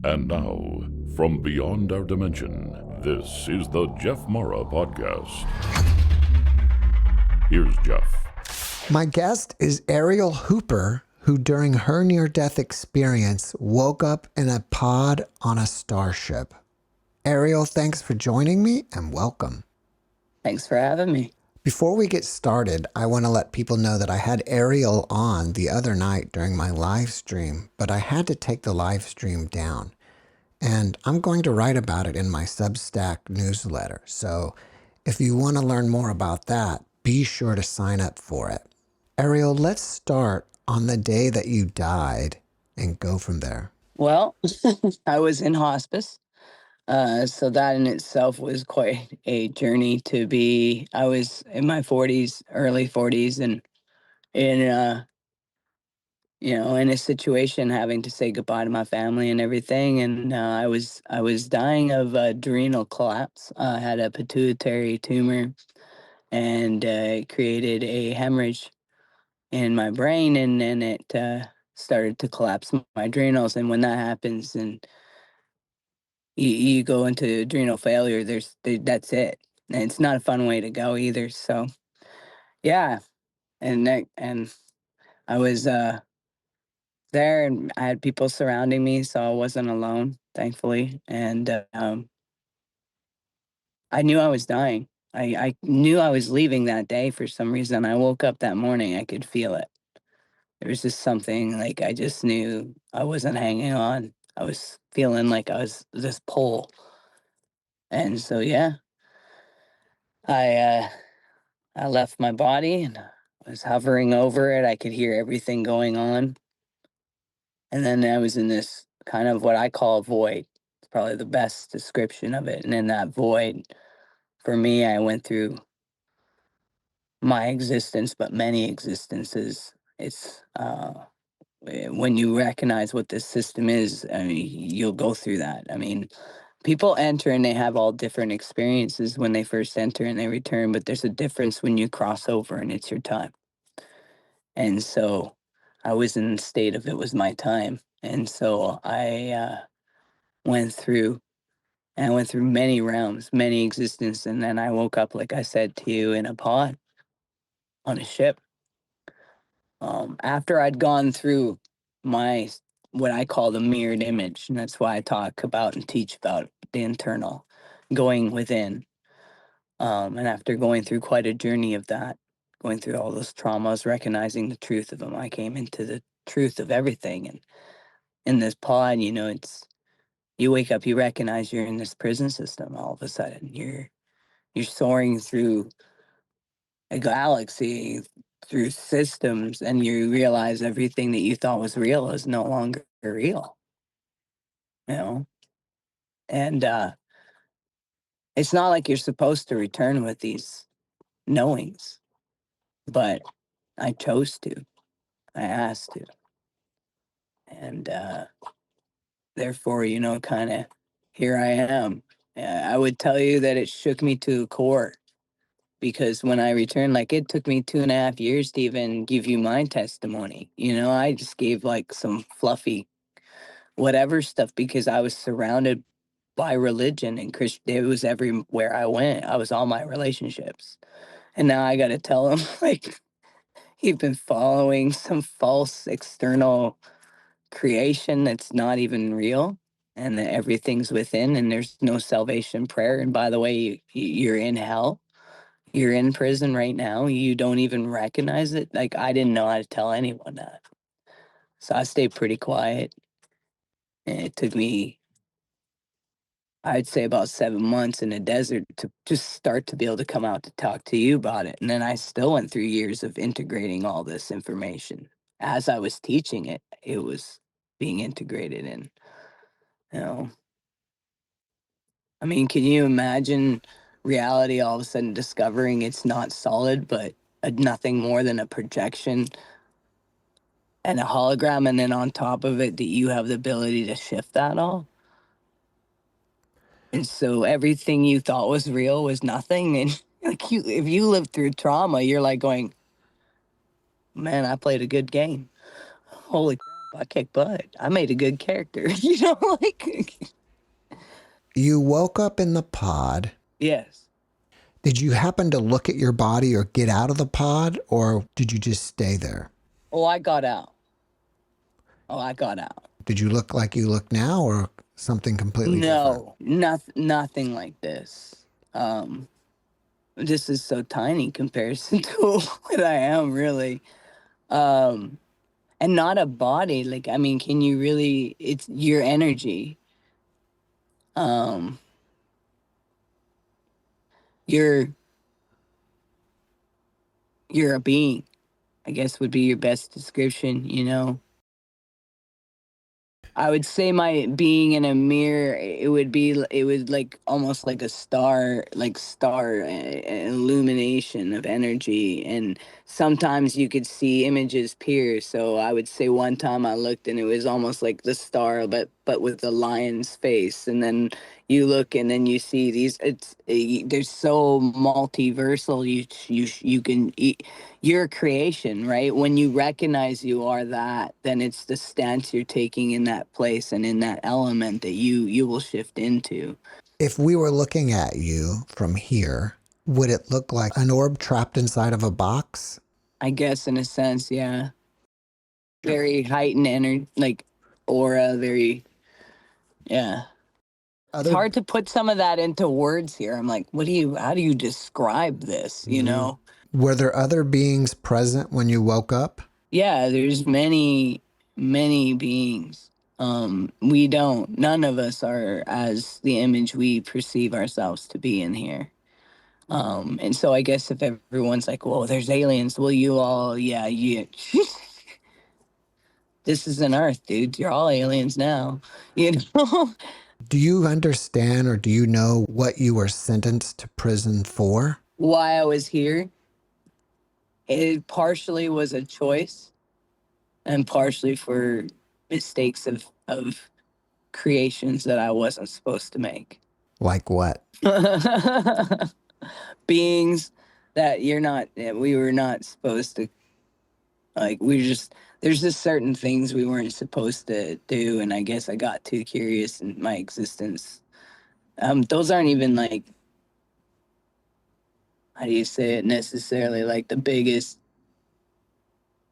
And now, from beyond our dimension, this is the JeffMara podcast. Here's Jeff. My guest is Ariel Hooper, who during her near-death experience woke up in a pod on a starship. Ariel, thanks for joining me and welcome. Thanks for having me. Before we get started, I want to let people know that I had Ariel on the other night during my live stream, but I had to take the live stream down. And I'm going to write about it in my Substack newsletter. So if you want to learn more about that, be sure to sign up for it. Ariel, let's start on the day that you died and go from there. Well, I was in hospice. So that in itself was quite a journey to be. I was in my 40s, early 40s, and in in a situation having to say goodbye to my family and everything. And I was dying of adrenal collapse. I had a pituitary tumor, and it created a hemorrhage in my brain, and then it started to collapse my adrenals. And when that happens, and you go into adrenal failure, that's it. And it's not a fun way to go either. So yeah, and I was there, and I had people surrounding me, so I wasn't alone, thankfully. And I knew I was dying. I knew I was leaving that day for some reason. I woke up that morning, I could feel it. There was just something, like, I just knew I wasn't hanging on. I was feeling like I was this pull. And so yeah, I I left my body and was hovering over it. I could hear everything going on. And then I was in this kind of what I call a void. It's probably the best description of it. And in that void, for me, I went through my existence, but many existences. It's when you recognize what this system is, I mean, you'll go through that. I mean, people enter and they have all different experiences when they first enter and they return, but there's a difference when you cross over and it's your time. And so I was in the state of it was my time. And so I went through, and I went through many realms, many existences. And then I woke up, like I said to you, in a pod on a ship. After I'd gone through my, what I call the mirrored image, and that's why I talk about and teach about the internal, going within. And after going through quite a journey of that, going through all those traumas, recognizing the truth of them, I came into the truth of everything. And in this pod, it's, you wake up, you recognize you're in this prison system. All of a sudden, you're soaring through a galaxy, through systems, and you realize everything that you thought was real is no longer real. You know, and it's not like you're supposed to return with these knowings, but I chose to. I asked to. And therefore, kind of here I am. I would tell you that it shook me to the core, because when I returned, like, it took me 2.5 years to even give you my testimony. I just gave like some fluffy whatever stuff because I was surrounded by religion and Christian. It was everywhere I went. I was all my relationships. And now I got to tell them, like, you've been following some false external creation that's not even real, and that everything's within, and there's no salvation prayer. And by the way, you're in hell. You're in prison right now. You don't even recognize it. Like, I didn't know how to tell anyone that. So I stayed pretty quiet. And it took me, I'd say, about 7 months in the desert to just start to be able to come out to talk to you about it. And then I still went through years of integrating all this information. As I was teaching it, it was being integrated in, you know. I mean, can you imagine reality all of a sudden discovering it's not solid, but nothing more than a projection and a hologram, and then on top of it, that you have the ability to shift that all? And so everything you thought was real was nothing. And like, if you lived through trauma, you're like going, man, I played a good game. Holy crap. I kick butt. I made a good character, like. You woke up in the pod. Yes. Did you happen to look at your body or get out of the pod, or did you just stay there? Oh, I got out. Did you look like you look now, or something completely different? No, nothing like this. This is so tiny comparison to what I am, really. And not a body. Like, I mean, can you really? It's your energy. Um, you're you're a being, I guess would be your best description. I would say my being in a mirror, it would like almost like a star, illumination of energy. And sometimes you could see images pierce. So I would say one time I looked and it was almost like the star, but with the lion's face. And then you look and then you see these, they're so multiversal. You can, your creation, right? When you recognize you are that, then it's the stance you're taking in that place and in that element that you will shift into. If we were looking at you from here, would it look like an orb trapped inside of a box? I guess in a sense, yeah. Very heightened energy, like aura, very, yeah. It's Other hard to put some of that into words here. I'm like, how do you describe this, Were there other beings present when you woke up? Yeah, there's many beings. None of us are as the image we perceive ourselves to be in here. And so I guess if everyone's like, "Whoa, there's aliens," well, yeah. This is an Earth, dude. You're all aliens now, you know. Do you understand or do you know what you were sentenced to prison for? Why I was here, it partially was a choice, and partially for mistakes of creations that I wasn't supposed to make. Like what? Beings that we were not supposed to, like, there's just certain things we weren't supposed to do, and I guess I got too curious in my existence. Those aren't even, like, how do you say it, necessarily like the biggest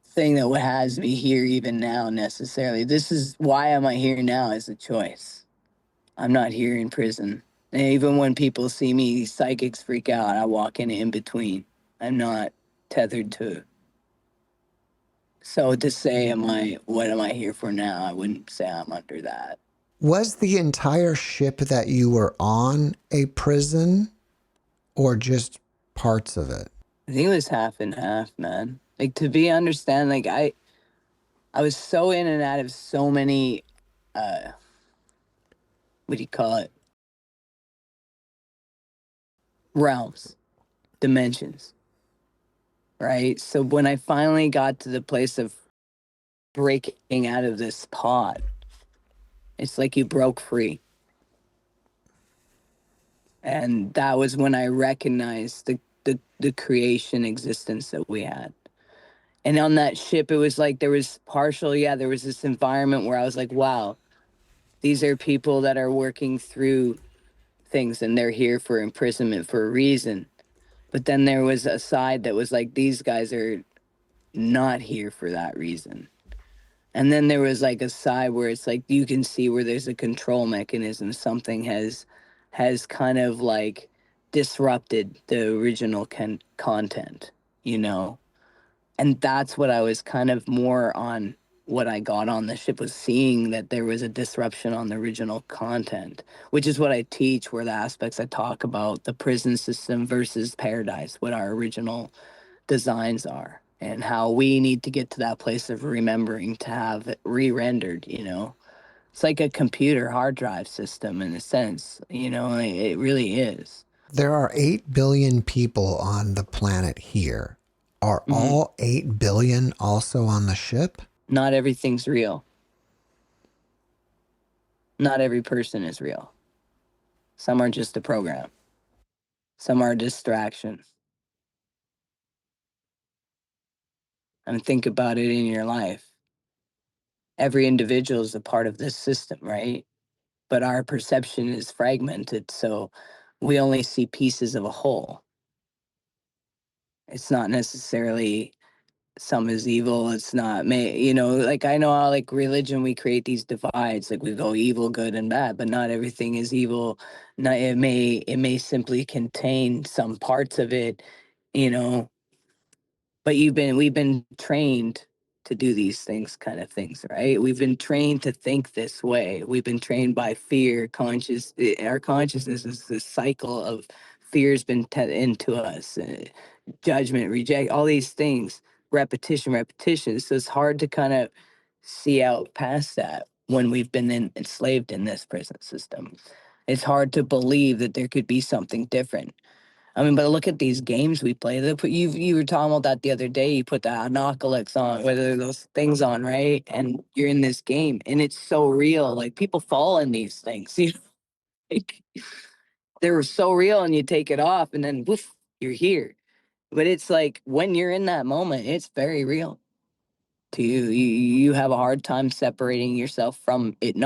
thing that has me here even now, necessarily. This is why am I here now, is a choice. I'm not here in prison. And even when people see me, psychics freak out. I walk in between. I'm not tethered to. So to say, what am I here for now? I wouldn't say I'm under that. Was the entire ship that you were on a prison or just parts of it? I think it was half and half, man. Like, to be understand, like, I was so in and out of so many, what do you call it? Realms, dimensions, right? So when I finally got to the place of breaking out of this pod, it's like you broke free. And that was when I recognized the creation existence that we had. And on that ship, it was like there was there was this environment where I was like, wow, these are people that are working through things and they're here for imprisonment for a reason. But then there was a side that was like, these guys are not here for that reason. And then there was like a side where it's like you can see where there's a control mechanism. Something has kind of like disrupted the original content, you know? And that's what I was kind of more on. What I got on the ship was seeing that there was a disruption on the original content, which is what I teach, where the aspects I talk about the prison system versus paradise, what our original designs are, and how we need to get to that place of remembering to have it re-rendered. It's like a computer hard drive system in a sense, it really is. There are 8 billion people on the planet here. Are Mhm. all 8 billion also on the ship? Not everything's real. Not every person is real. Some are just a program. Some are a distraction. I mean, think about it in your life. every individual is a part of this system, right? But our perception is fragmented, so we only see pieces of a whole. It's not necessarily some is evil. It's not, like I know how like religion, we create these divides, like we go evil, good, and bad, but not everything is evil. Not, it may simply contain some parts of it, you know, but we've been trained to do these kind of things, right? We've been trained to think this way. We've been trained by fear. Our consciousness is this cycle of fear's been into us, judgment, reject, all these things, repetition. So it's hard to kind of see out past that when we've been enslaved in this prison system. It's hard to believe that there could be something different. I mean, but look at these games we play. You were talking about that the other day. You put the Anocalyx on, whether those things on, right? And you're in this game, and it's so real. Like people fall in these things. Like they were so real, and you take it off, and then woof, you're here. But it's like when you're in that moment, it's very real to you. You have a hard time separating yourself from it.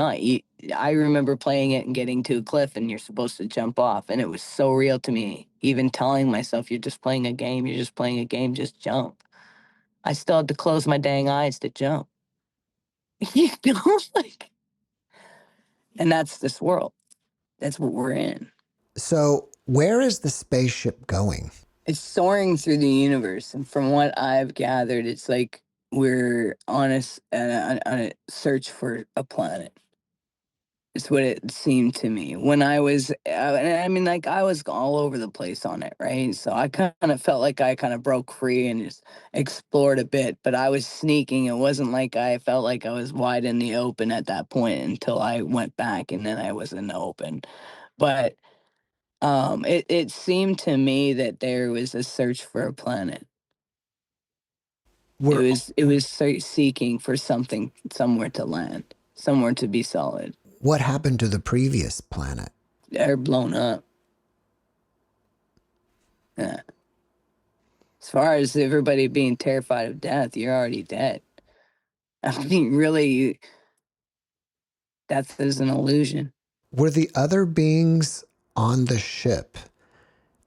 I remember playing it and getting to a cliff, and you're supposed to jump off, and it was so real to me. Even telling myself, "You're just playing a game. You're just playing a game. Just jump." I still had to close my dang eyes to jump. You know, like, and that's this world. That's what we're in. So, where is the spaceship going? It's soaring through the universe, and from what I've gathered, it's like we're on a search for a planet. It's what it seemed to me when I was. I mean, like I was all over the place on it, right? So I kind of felt like I kind of broke free and just explored a bit, but I was sneaking. It wasn't like I felt like I was wide in the open at that point until I went back, and then I was in the open. But it seemed to me that there was a search for a planet. We're, It was seeking for something, somewhere to land, somewhere to be solid. what happened to the previous planet? They're blown up. Yeah. As far as everybody being terrified of death, you're already dead. I mean, really, death is an illusion. Were the other beings on the ship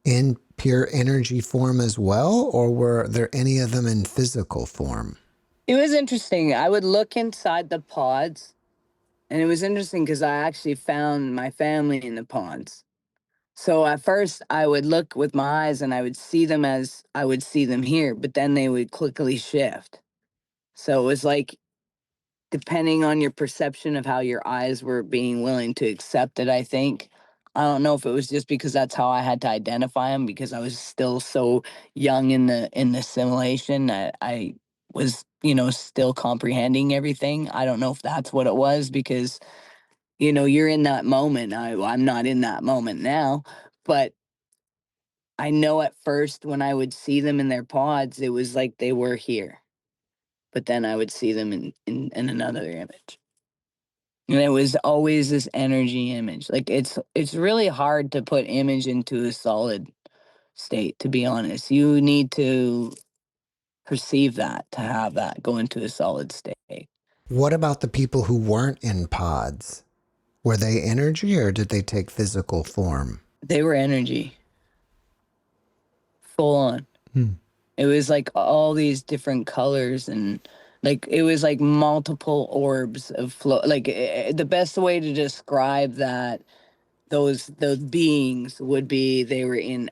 in pure energy form as well, or were there any of them in physical form? It was interesting. I would look inside the pods, and it was interesting because I actually found my family in the pods. So at first, I would look with my eyes and I would see them as I would see them here, but then they would quickly shift. So it was like depending on your perception of how your eyes were being willing to accept it, I think. I don't know if it was just because that's how I had to identify them because I was still so young in the simulation that I was, still comprehending everything. I don't know if that's what it was because, you're in that moment. I'm not in that moment now, but I know at first when I would see them in their pods, it was like they were here, but then I would see them in another image. And it was always this energy image. Like it's really hard to put image into a solid state, to be honest. You need to perceive that to have that go into a solid state. What about the people who weren't in pods? Were they energy or did they take physical form? They were energy. Full on. Hmm. It was like all these different colors and like it was like multiple orbs of flow. Like the best way to describe that those beings would be they were in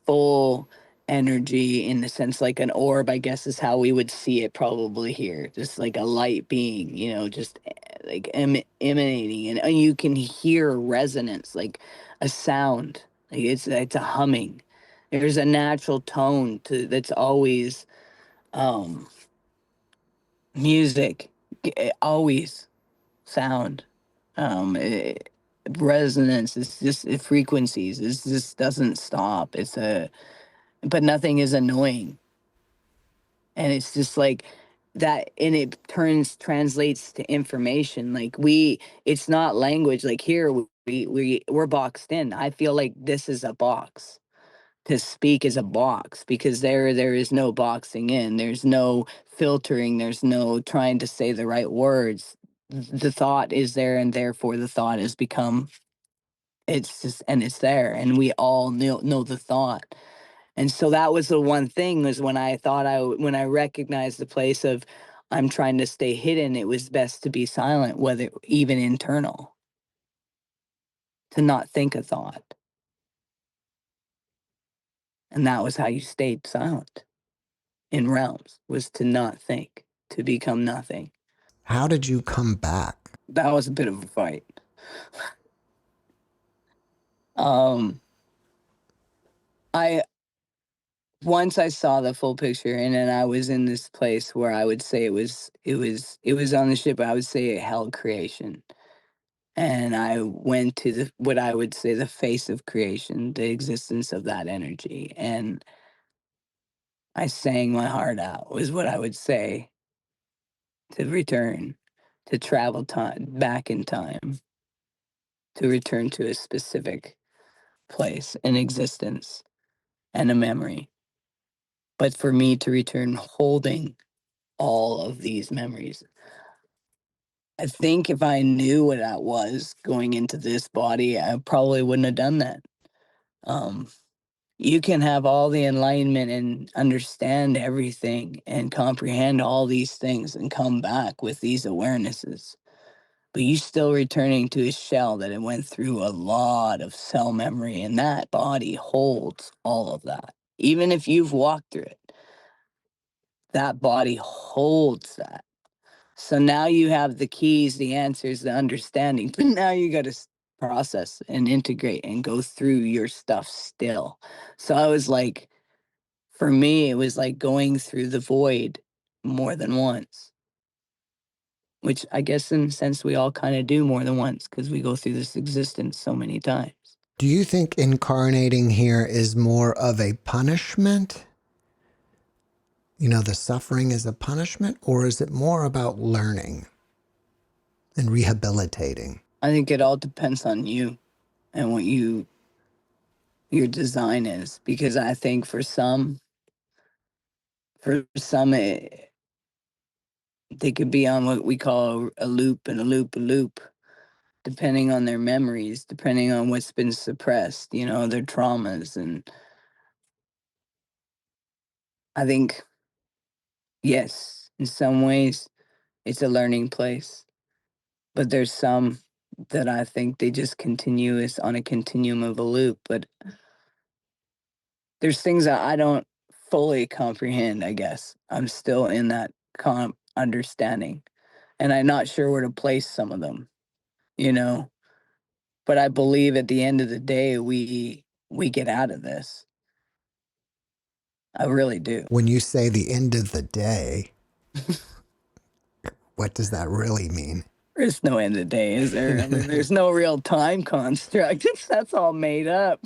full energy in the sense like an orb, I guess is how we would see it probably here, just like a light being, just like emanating, and you can hear resonance, like a sound, like it's a humming. There's a natural tone to that's always um music, always sound, eh, resonance. It's just frequencies. It just doesn't stop. But nothing is annoying, and it's just like that, and it translates to information. Like it's not language. Like here, we're boxed in. I feel like this is a box. To speak is a box because there is no boxing in. There's no filtering. There's no trying to say the right words. the thought is there, and therefore the thought has become, it's just, and it's there, and we all know the thought. And so that was the one thing, was when I thought when I recognized the place of I'm trying to stay hidden, it was best to be silent, whether even internal, to not think a thought. And that was how you stayed silent in realms, was to not think, to become nothing. How did you come back? That was a bit of a fight. um I Once I saw the full picture, and then I was in this place where I would say it was on the ship, I would say it held creation. And I went to what I would say the face of creation, the existence of that energy. And I sang my heart out, was what I would say, to return, to travel time back in time, to return to a specific place, an existence, and a memory. But for me to return holding all of these memories. I think if I knew what that was going into this body, I probably wouldn't have done that. Um, you can have all the enlightenment and understand everything and comprehend all these things and come back with these awarenesses. But you still returning to a shell that it went through a lot of cell memory, and that body holds all of that. Even if you've walked through it, that body holds that. So now you have the keys, the answers, the understanding. But now you got to process and integrate and go through your stuff still. So I was like, for me, it was like going through the void more than once, which I guess in a sense we all kind of do more than once, because we go through this existence so many times. Do you think incarnating here is more of a punishment? You know, the suffering is a punishment, or is it more about learning and rehabilitating? I think it all depends on you and what your design is, because I think for some they could be on what we call a loop and a loop, depending on their memories, depending on what's been suppressed, their traumas. And I think, yes, in some ways, it's a learning place. But there's some that I think they just continue is on a continuum of a loop. But there's things that I don't fully comprehend, I guess. I'm still in that understanding. And I'm not sure where to place some of them, you know? But I believe at the end of the day, we get out of this. I really do. When you say the end of the day, what does that really mean? There's no end of the day, is there? I mean, there's no real time construct. That's all made up.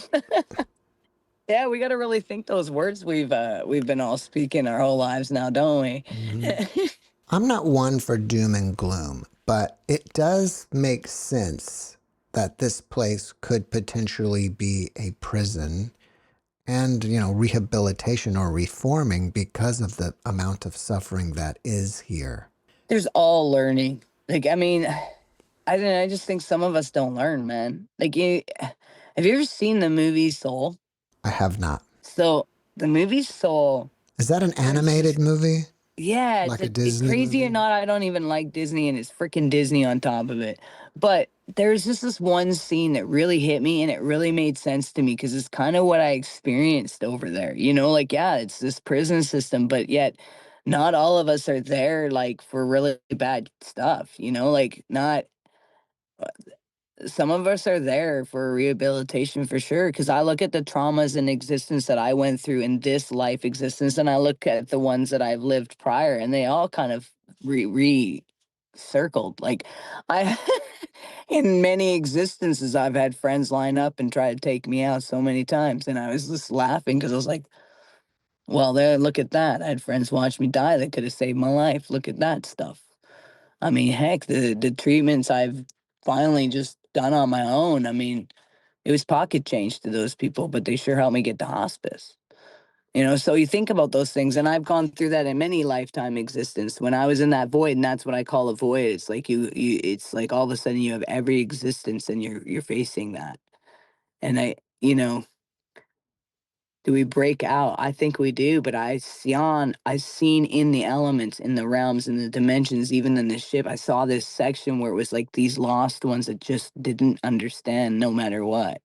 Yeah, we got to really think those words we've been all speaking our whole lives now, don't we? Mm-hmm. I'm not one for doom and gloom, but it does make sense that this place could potentially be a prison and, you know, rehabilitation or reforming because of the amount of suffering that is here. There's all learning. Like, I mean, I just think some of us don't learn, man. Like, have you ever seen the movie Soul? I have not. So the movie Soul. Is that an There's animated this, movie? yeah, Like a it's Disney crazy or movie? not, I don't even like Disney, and it's freaking Disney on top of it. But there's just this one scene that really hit me, and it really made sense to me, because it's kind of what I experienced over there. Like, yeah, it's this prison system, but yet not all of us are there like for really bad stuff, like not some of us are there for rehabilitation for sure. Because I look at the traumas in existence that I went through in this life existence, and I look at the ones that I've lived prior, and they all kind of circled. Like, I, in many existences, I've had friends line up and try to take me out so many times, and I was just laughing because I was like, well, there, look at that. I had friends watch me die that could have saved my life. Look at that stuff. I mean, heck, the treatments I've finally just done on my own. I mean, it was pocket change to those people, but they sure helped me get to hospice. So you think about those things, and I've gone through that in many lifetime existence. When I was in that void, and that's what I call a void. It's like it's like all of a sudden you have every existence, and you're facing that. And do we break out? I think we do, but I seen in the elements, in the realms, in the dimensions, even in the ship. I saw this section where it was like these lost ones that just didn't understand, no matter what.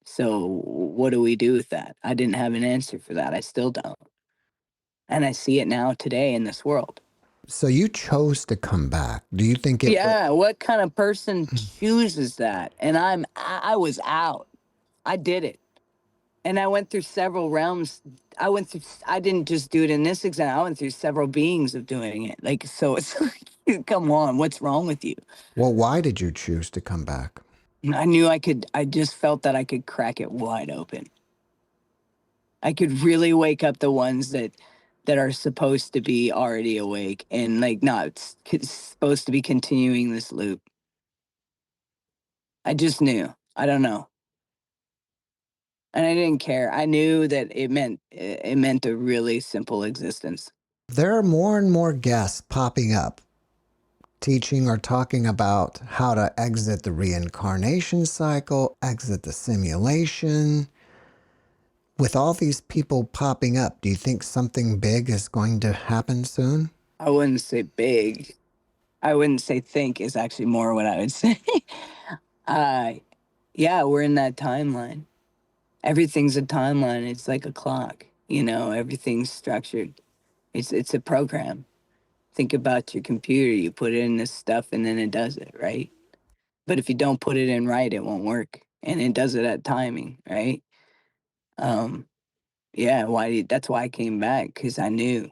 So what do we do with that? I didn't have an answer for that. I still don't. And I see it now today in this world. So you chose to come back. Do you think it was? Yeah, what kind of person chooses that? And I was out. I did it. And I went through several realms. I didn't just do it in this exam. I went through several beings of doing it. Like, so it's like, come on, what's wrong with you? Well, why did you choose to come back? I knew I just felt that I could crack it wide open. I could really wake up the ones that are supposed to be already awake and like not supposed to be continuing this loop. I just knew. I don't know. And I didn't care. I knew that it meant a really simple existence. There are more and more guests popping up, teaching or talking about how to exit the reincarnation cycle, exit the simulation. With all these people popping up, do you think something big is going to happen soon? I wouldn't say big. I wouldn't say think is actually more what I would say. uh yeah, we're in that timeline. Everything's a timeline. It's like a clock. Everything's structured. It's a program. Think about your computer. You put in this stuff and then it does it, right? But if you don't put it in right, it won't work. And it does it at timing, right? Um, yeah, that's why I came back, because I knew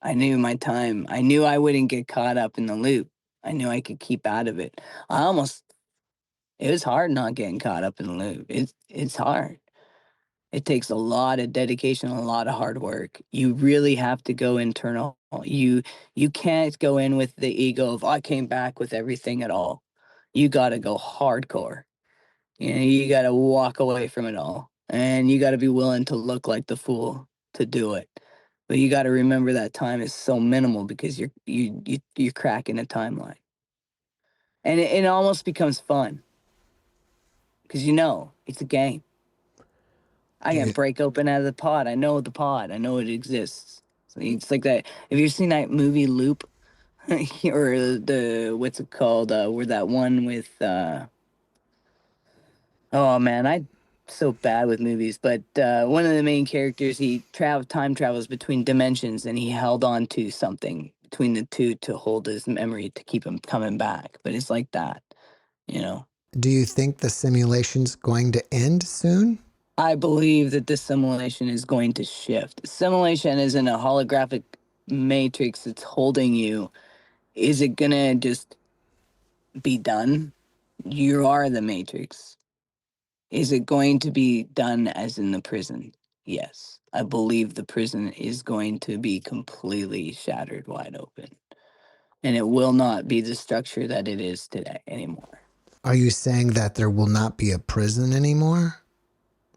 my time. I knew I wouldn't get caught up in the loop. I knew I could keep out of it. It was hard not getting caught up in the loop. It's hard. It takes a lot of dedication, a lot of hard work. You really have to go internal. You can't go in with the ego of I came back with everything at all. You got to go hardcore. You got to walk away from it all, and you got to be willing to look like the fool to do it. But you got to remember that time is so minimal because you're cracking a timeline, and it almost becomes fun because it's a game. I can Do break open out of the pod. I know the pod. I know it exists. So it's like that. Have you seen that movie Loop, or the what's it called? Where that one with oh man, I so bad with movies. But one of the main characters, he time travels between dimensions, and he held on to something between the two to hold his memory to keep him coming back. But it's like that, you know. you think the simulation's going to end soon? I believe that this simulation is going to shift. Simulation isn't a holographic matrix that's holding you. Is it gonna just be done? You are the matrix. Is it going to be done as in the prison? Yes. I believe the prison is going to be completely shattered wide open. And it will not be the structure that it is today anymore. Are you saying that there will not be a prison anymore?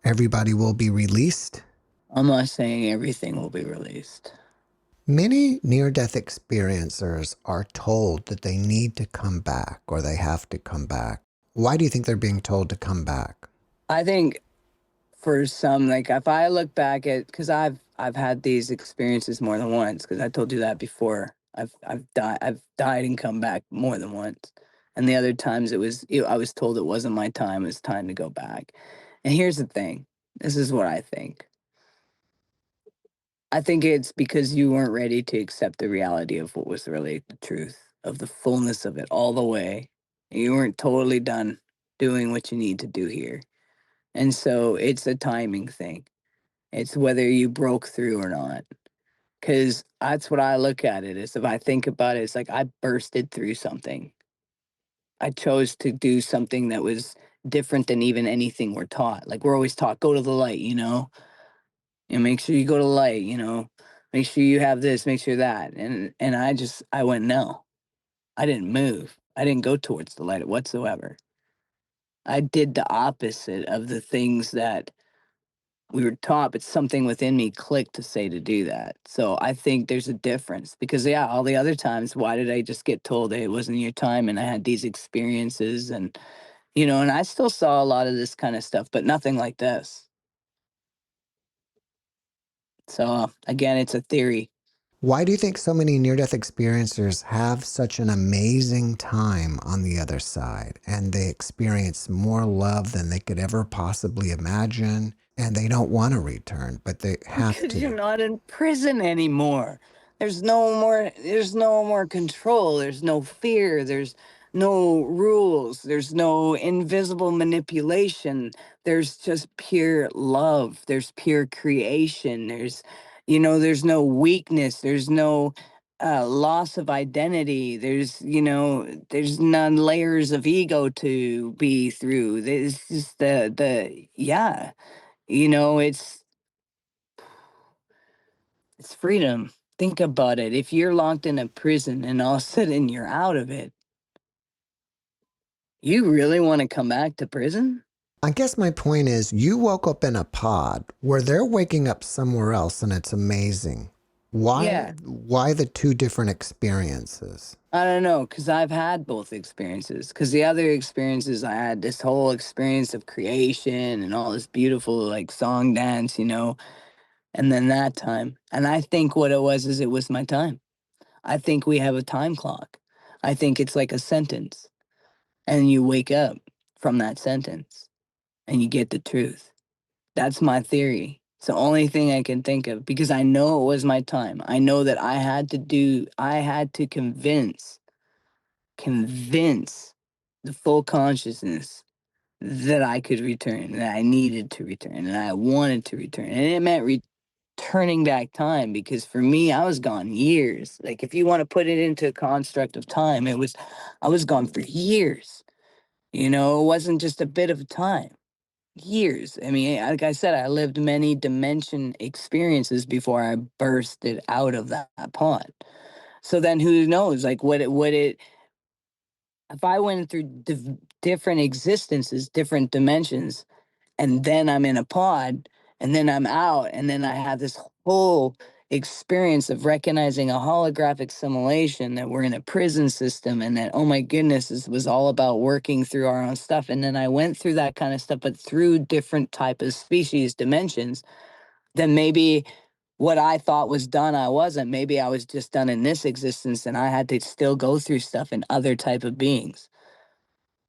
Everybody will be released? I'm not saying everything will be released. Many near-death experiencers are told that they need to come back or they have to come back. Why do you think they're being told to come back? I think for some, like if I look back at, because I've had these experiences more than once, because I told you that before. I've died and come back more than once, and the other times I was told it wasn't my time. It was time to go back. And here's the thing. This is what I think. I think it's because you weren't ready to accept the reality of what was really the truth of the fullness of it all the way. You weren't totally done doing what you need to do here. And so it's a timing thing. It's whether you broke through or not. Because that's what I look at it as. If I think about it, it's like I bursted through something. I chose to do something that was different than even anything we're taught. Like we're always taught, go to the light. And make sure you go to the light. Make sure you have this, make sure that. And I went, no. I didn't move. I didn't go towards the light whatsoever. I did the opposite of the things that we were taught, but something within me clicked to say to do that. So I think there's a difference because, yeah, all the other times, why did I just get told, hey, it wasn't your time? And I had these experiences and, and I still saw a lot of this kind of stuff, but nothing like this. So again, it's a theory. Why do you think so many near-death experiencers have such an amazing time on the other side, and they experience more love than they could ever possibly imagine, and they don't want to return, but they have Because you're to? not in prison anymore. There's no more control. There's no fear. There's no rules. There's no invisible manipulation. There's just pure love. There's pure creation. There's no weakness. There's no loss of identity. There's none layers of ego to be through. There's just yeah, it's freedom. Think about it. If you're locked in a prison and all of a sudden you're out of it, you really want to come back to prison? I guess my point is, you woke up in a pod where they're waking up somewhere else, and it's amazing. Why? Yeah. Why the two different experiences? I don't know, because I've had both experiences. Because the other experiences, I had this whole experience of creation and all this beautiful, like, song dance, and then that time. And I think what it was is it was my time. I think we have a time clock. I think it's like a sentence, and you wake up from that sentence and you get the truth. That's my theory. It's the only thing I can think of because I know it was my time. I know that I had to convince the full consciousness that I could return, that I needed to return, and I wanted to return. And it meant returning back time because for me, I was gone years. Like, if you want to put it into a construct of time, I was gone for years. It wasn't just a bit of time. Years. I mean, like I said, I lived many dimension experiences before I bursted out of that pod. So then who knows, like, if I went through different existences, different dimensions, and then I'm in a pod, and then I'm out, and then I have this whole experience of recognizing a holographic simulation that we're in a prison system, and that, oh my goodness, this was all about working through our own stuff. And then I went through that kind of stuff, but through different type of species dimensions. Then maybe what I thought was done, I wasn't. Maybe I was just done in this existence, and I had to still go through stuff in other type of beings,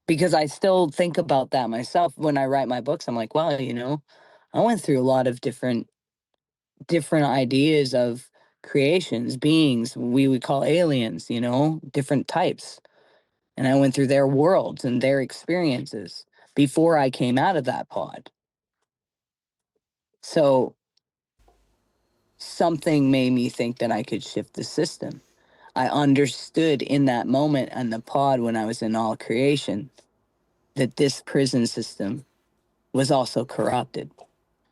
because I still think about that myself when I write my books. I'm like, well, I went through a lot of different ideas of creations, beings we would call aliens, different types. And I went through their worlds and their experiences before I came out of that pod. So something made me think that I could shift the system. I understood in that moment on the pod when I was in all creation that this prison system was also corrupted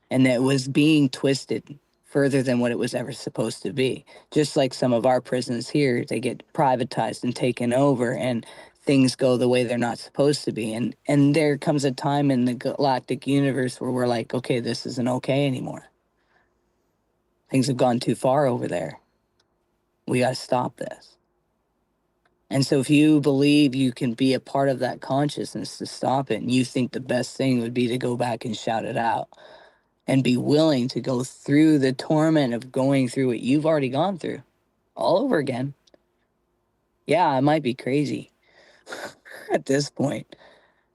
and that it was being twisted further than what it was ever supposed to be. Just like some of our prisons here, they get privatized and taken over, and things go the way they're not supposed to be. And there comes a time in the galactic universe where we're like, okay, this isn't okay anymore. Things have gone too far over there. We got to stop this. And so if you believe you can be a part of that consciousness to stop it, and you think the best thing would be to go back and shout it out and be willing to go through the torment of going through what you've already gone through all over again. Yeah, I might be crazy at this point,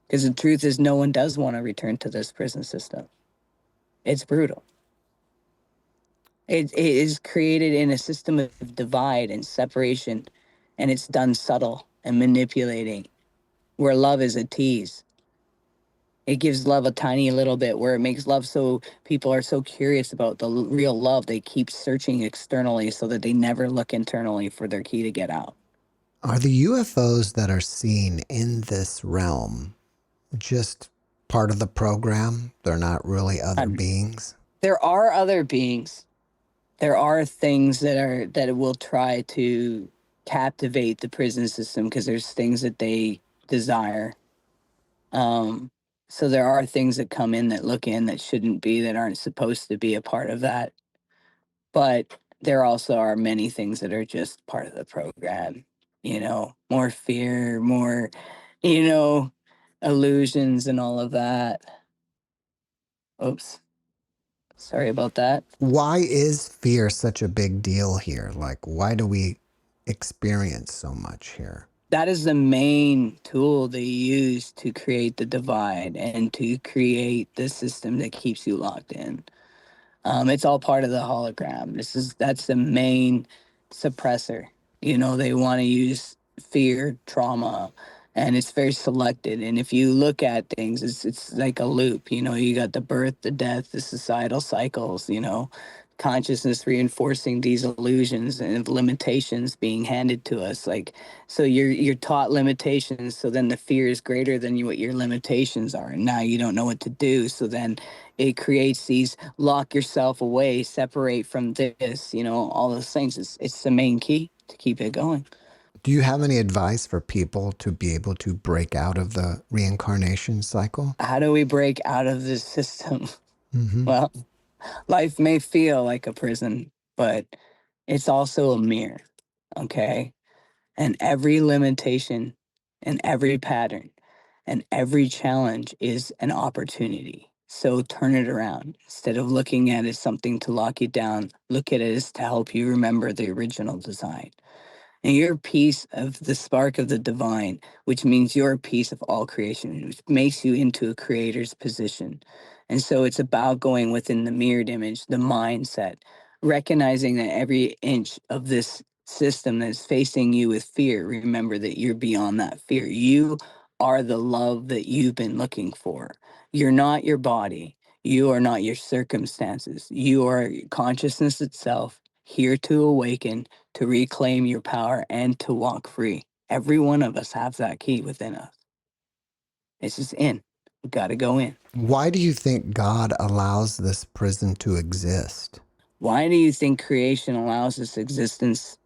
because the truth is no one does want to return to this prison system. It's brutal. It is created in a system of divide and separation, and it's done subtle and manipulating, where love is a tease. It gives love a tiny little bit, where it makes love so people are so curious about the real love, they keep searching externally so that they never look internally for their key to get out. Are the UFOs that are seen in this realm just part of the program? They're not really other beings? There are other beings. There are things that will try to captivate the prison system because there's things that they desire. So there are things that come in that look in that shouldn't be, that aren't supposed to be a part of that. But there also are many things that are just part of the program, more fear, more, you know, illusions and all of that. Oops. Sorry about that. Why is fear such a big deal here? Like, why do we experience so much here? That is the main tool they use to create the divide and to create the system that keeps you locked in. It's all part of the hologram. That's the main suppressor. They want to use fear, trauma, and it's very selected. And if you look at things, it's like a loop. You got the birth, the death, the societal cycles. Consciousness reinforcing these illusions and limitations being handed to us. Like, so you're taught limitations. So then the fear is greater than what your limitations are, and now you don't know what to do. So then it creates these lock yourself away, separate from this, all those things. It's the main key to keep it going. Do you have any advice for people to be able to break out of the reincarnation cycle? How do we break out of this system? Mm-hmm. Well, life may feel like a prison, but it's also a mirror, okay? And every limitation and every pattern and every challenge is an opportunity. So turn it around. Instead of looking at it as something to lock you down, look at it as to help you remember the original design. And you're a piece of the spark of the divine, which means you're a piece of all creation, which makes you into a creator's position. And so it's about going within the mirrored image, the mindset, recognizing that every inch of this system that's facing you with fear, remember that you're beyond that fear. You are the love that you've been looking for. You're not your body. You are not your circumstances. You are consciousness itself, here to awaken, to reclaim your power, and to walk free. Every one of us has that key within us. It's just in. We got to go in. Why do you think God allows this prison to exist? Why do you think creation allows this existence?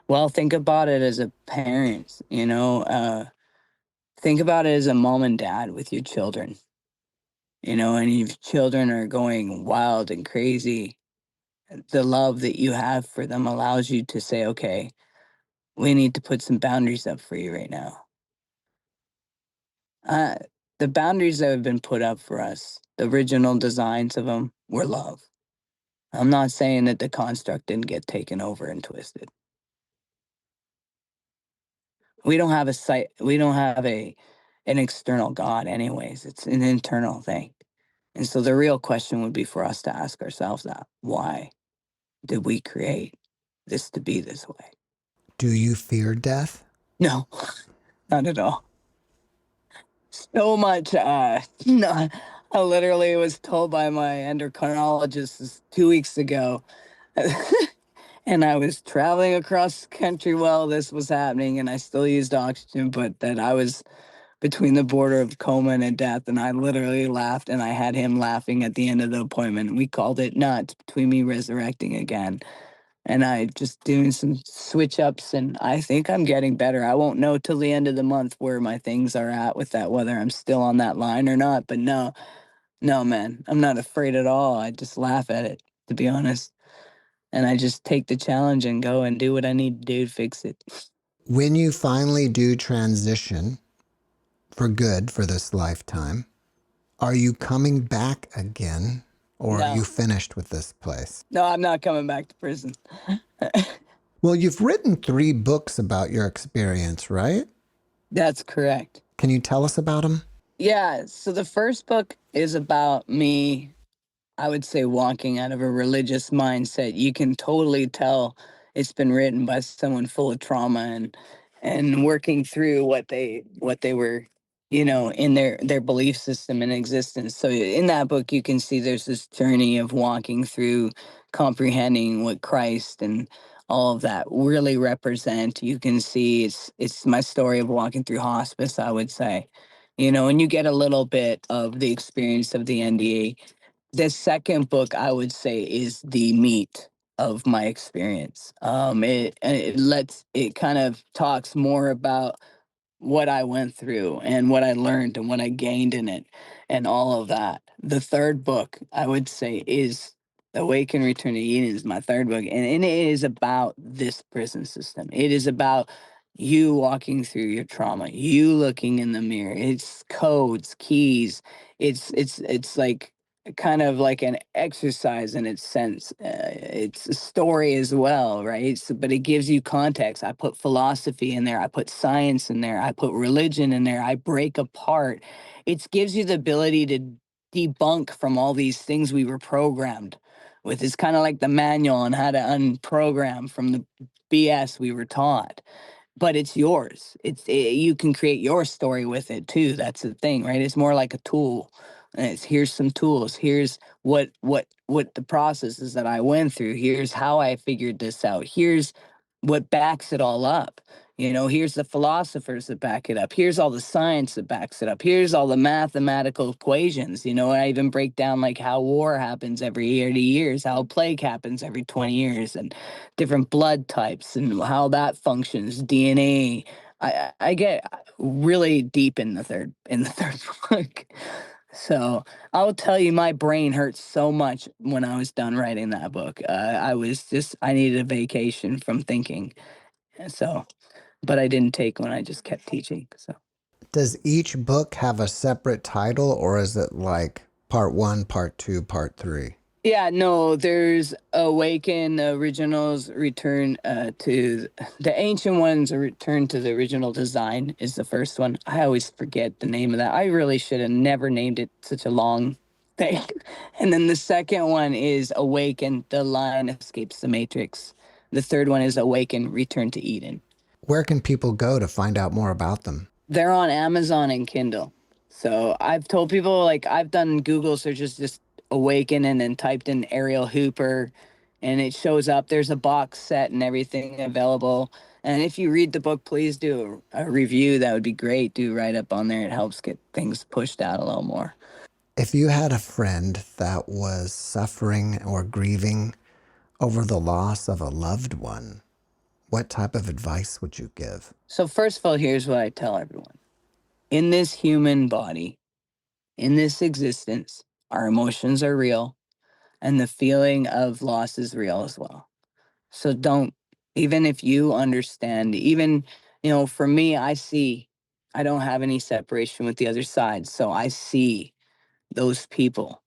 Well, think about it as a parent, think about it as a mom and dad with your children, and your children are going wild and crazy. The love that you have for them allows you to say, okay, we need to put some boundaries up for you right now. Uh, the boundaries that have been put up for us, the original designs of them, were love. I'm not saying that the construct didn't get taken over and twisted. We don't have a site. We don't have an external God, anyways. It's an internal thing. And so the real question would be for us to ask ourselves that: why did we create this to be this way? Do you fear death? No, not at all. So much. No, I literally was told by my endocrinologist 2 weeks ago, and I was traveling across the country while this was happening, and I still used oxygen, but that I was between the border of coma and death, and I literally laughed, and I had him laughing at the end of the appointment. We called it nuts, between me resurrecting again. And I just doing some switch ups, and I think I'm getting better. I won't know till the end of the month where my things are at with that, whether I'm still on that line or not. But no, no, man, I'm not afraid at all. I just laugh at it, to be honest. And I just take the challenge and go and do what I need to do to fix it. When you finally do transition for good for this lifetime, are you coming back again, or are you No, finished with this place? no, I'm not coming back to prison. Well, you've written 3 books about your experience, right? That's correct. Can you tell us about them? Yeah. So the first book is about me, I would say, walking out of a religious mindset. You can totally tell it's been written by someone full of trauma and working through what they were, in their belief system and existence. So in that book, you can see there's this journey of walking through, comprehending what Christ and all of that really represent. You can see it's my story of walking through hospice, I would say. And you get a little bit of the experience of the NDE. The second book, I would say, is the meat of my experience. It kind of talks more about what I went through and what I learned and what I gained in it and all of that. The third book, I would say, is Awaken Return to Eden is my third book. And it is about this prison system. It is about you walking through your trauma, you looking in the mirror. It's codes, keys. It's like kind of like an exercise in its sense. It's a story as well, right? So, but it gives you context. I put philosophy in there. I put science in there. I put religion in there. I break apart. It gives you the ability to debunk from all these things we were programmed with. It's kind of like the manual on how to unprogram from the BS we were taught, but it's yours. You can create your story with it too. That's the thing, right? It's more like a tool. And it's here's some tools. Here's what the processes that I went through. Here's how I figured this out. Here's what backs it all up. Here's the philosophers that back it up. Here's all the science that backs it up. Here's all the mathematical equations. I even break down like how war happens every 80 years, how plague happens every 20 years, and different blood types and how that functions, DNA. I get really deep in the third book. So I'll tell you, my brain hurt so much when I was done writing that book. I needed a vacation from thinking. So, but I didn't take one. I just kept teaching. So. Does each book have a separate title, or is it like part one, part two, part three? Yeah, no, there's Awaken Originals, Return to the Ancient Ones, or Return to the Original Design is the first one. I always forget the name of that. I really should have never named it such a long thing. And then the second one is Awaken, The Lion Escapes the Matrix. The third one is Awaken, Return to Eden. Where can people go to find out more about them? They're on Amazon and Kindle. So I've told people, like, I've done Google searches, just Awaken, and then typed in Ariel Hooper, and it shows up. There's a box set and everything available. And if you read the book, please do a review. That would be great. Do write up on there. It helps get things pushed out a little more. If you had a friend that was suffering or grieving over the loss of a loved one, what type of advice would you give? So first of all, here's what I tell everyone. In this human body, in this existence, our emotions are real, and the feeling of loss is real as well. So don't, even if you understand, even, for me, I don't have any separation with the other side. So I see those people.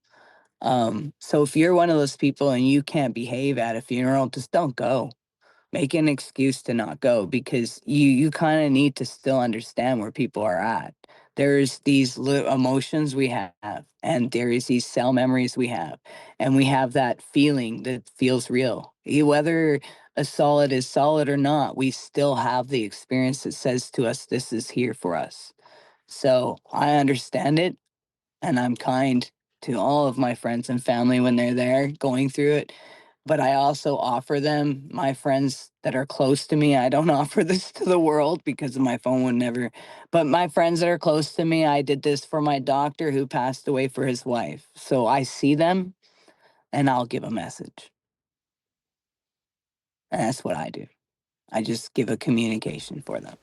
So if you're one of those people and you can't behave at a funeral, just don't go. Make an excuse to not go, because you kind of need to still understand where people are at. There's these emotions we have, and there is these cell memories we have, and we have that feeling that feels real. Whether a solid is solid or not, we still have the experience that says to us, this is here for us. So I understand it, and I'm kind to all of my friends and family when they're there going through it. But I also offer them, my friends that are close to me. I don't offer this to the world because my phone would never. But my friends that are close to me, I did this for my doctor who passed away for his wife. So I see them and I'll give a message. And that's what I do. I just give a communication for them.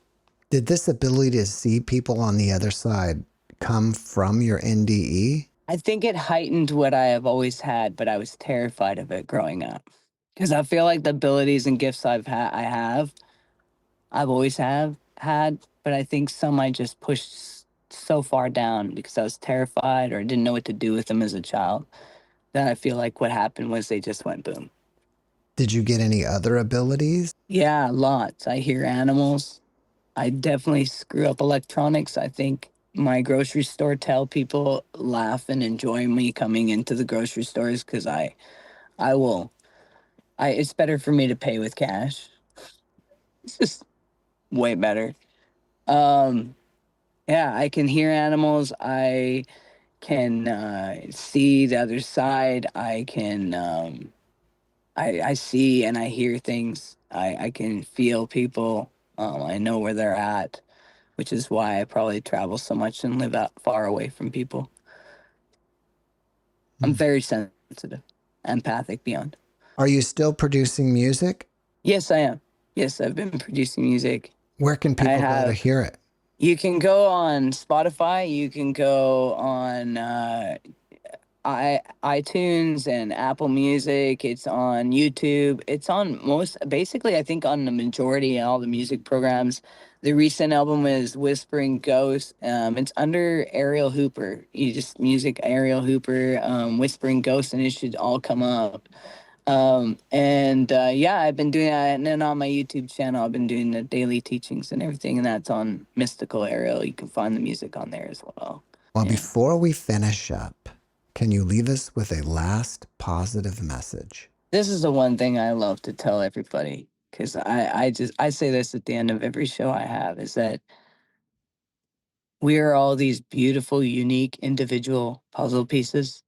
Did this ability to see people on the other side come from your NDE? I think it heightened what I have always had, but I was terrified of it growing up. Because I feel like the abilities and gifts I've always have had, but I think some I just pushed so far down because I was terrified or didn't know what to do with them as a child. That I feel like what happened was they just went boom. Did you get any other abilities? Yeah, lots. I hear animals. I definitely screw up electronics. I think my grocery store tell people laugh and enjoy me coming into the grocery stores because I will. It's better for me to pay with cash. It's just way better. Um, yeah, I can hear animals. I can see the other side. I see and I hear things. I can feel people. I know where they're at, which is why I probably travel so much and live out far away from people. I'm very sensitive, empathic beyond. Are you still producing music? Yes, I am. Yes, I've been producing music. Where can I people go to have hear it? You can go on Spotify. You can go on iTunes and Apple Music. It's on YouTube. It's on basically, I think, on the majority of all the music programs. The recent album is Whispering Ghost. It's under Ariel Hooper. You just music Ariel Hooper, Whispering Ghost, and it should all come up. Yeah, I've been doing that. And then on my YouTube channel, I've been doing the daily teachings and everything. And that's on Mystical Ariel. You can find the music on there as well. Well, Yeah. before we finish up, can you leave us with a last positive message? This is the one thing I love to tell everybody, because I say this at the end of every show I have, is that we are all these beautiful, unique, individual puzzle pieces.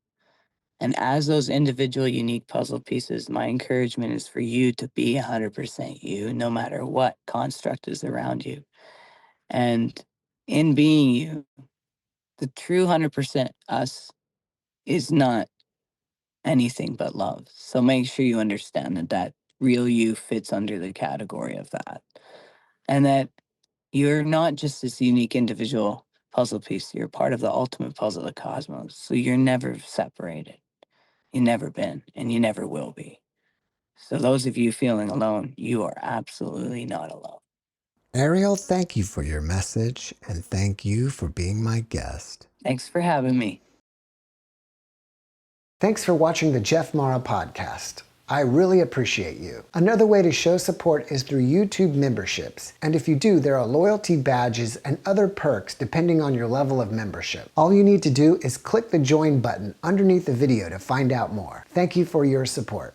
And as those individual, unique puzzle pieces, my encouragement is for you to be 100% you, no matter what construct is around you. And in being you, the true 100% us is not anything but love. So make sure you understand that that real you fits under the category of that. And that you're not just this unique individual puzzle piece, you're part of the ultimate puzzle of the cosmos. So you're never separated. You've never been, and you never will be. So those of you feeling alone, you are absolutely not alone. Ariel, thank you for your message, and thank you for being my guest. Thanks for having me. Thanks for watching the JeffMara podcast. I really appreciate you. Another way to show support is through YouTube memberships. And if you do, there are loyalty badges and other perks depending on your level of membership. All you need to do is click the join button underneath the video to find out more. Thank you for your support.